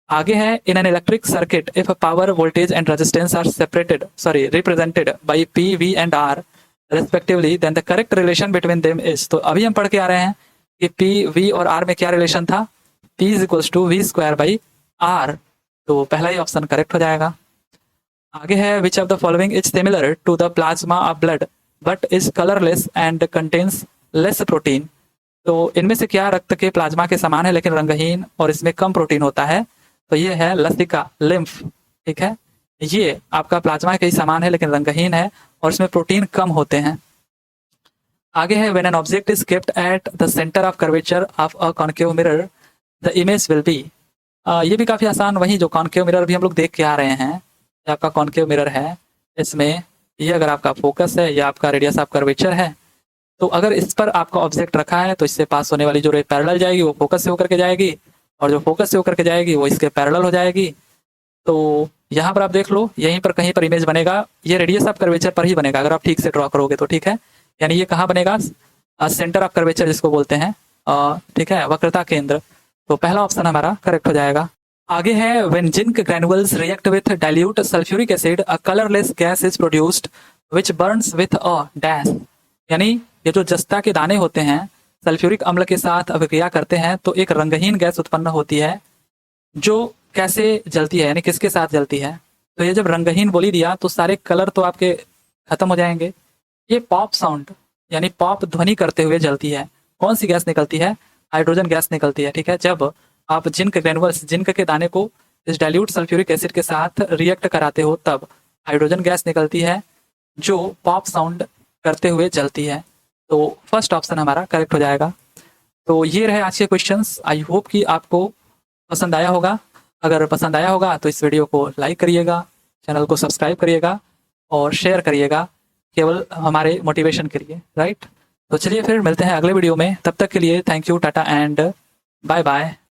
A: आगे है, in an electric circuit if power voltage and resistance are represented by P V and R respectively then the correct relation between them is. तो अभी हम पढ़ के आ रहे हैं कि पी वी और आर में क्या रिलेशन था, P is equals to V²/R। तो पहला ही ऑप्शन करेक्ट हो जाएगा। आगे है, which of the following is similar to the plasma of blood but is colourless and contains less protein. तो इनमें से क्या रक्त के प्लाज्मा के समान है लेकिन रंगहीन और इसमें कम प्रोटीन होता है, तो ये है लसिका, लिम्फ। ठीक है, ये आपका प्लाज्मा के ही समान है लेकिन रंगहीन है और इसमें प्रोटीन कम होते हैं। आगे है, when an object is kept at the centre of curvature of a concave mirror the image will be. ये भी काफी आसान, वही जो कॉन्केव मिरर भी हम लोग देख के आ रहे हैं, ये आपका कॉन्केव मिरर है, इसमें ये अगर आपका फोकस है या आपका रेडियस ऑफ कर्वेचर है, तो अगर इस पर आपका ऑब्जेक्ट रखा है तो इससे पास होने वाली जो रे पैरेलल जाएगी वो फोकस से होकर के जाएगी और जो फोकस से होकर के जाएगी वो इसके पैरेलल हो जाएगी। तो यहाँ पर आप देख लो, यहीं पर कहीं पर इमेज बनेगा, ये रेडियस ऑफ कर्वेचर पर ही बनेगा अगर आप ठीक से ड्रॉ करोगे तो। ठीक है, यानी ये कहाँ बनेगा, सेंटर ऑफ कर्वेचर जिसको बोलते हैं, ठीक है, वक्रता केंद्र। तो पहला ऑप्शन हमारा करेक्ट हो जाएगा। आगे है, when zinc granules react with dilute sulphuric acid a colourless gas is produced which Burns with a dash. यानी ये जो जस्ता के दाने होते हैं सल्फ्यूरिक अम्ल के साथ अभिक्रिया करते हैं तो एक रंगहीन गैस उत्पन्न होती है जो कैसे जलती है, यानी किसके साथ जलती है। तो ये जब रंगहीन बोली दिया तो सारे कलर तो आपके खत्म हो जाएंगे। ये पॉप साउंड यानी पॉप ध्वनि करते हुए जलती है। कौन सी गैस निकलती है, हाइड्रोजन गैस निकलती है। ठीक है, जब आप जिंक ग्रैनुअल्स, जिंक के दाने को इस डाइल्यूट सल्फ्यूरिक एसिड के साथ रिएक्ट कराते हो तब हाइड्रोजन गैस निकलती है जो पॉप साउंड करते हुए जलती है। तो फर्स्ट ऑप्शन हमारा करेक्ट हो जाएगा। तो ये रहे आज के क्वेश्चंस। आई होप कि आपको पसंद आया होगा। अगर पसंद आया होगा तो इस वीडियो को लाइक करिएगा, चैनल को सब्सक्राइब करिएगा और शेयर करिएगा, केवल हमारे मोटिवेशन के लिए, राइट। तो चलिए फिर मिलते हैं अगले वीडियो में, तब तक के लिए thank you, tata and bye bye.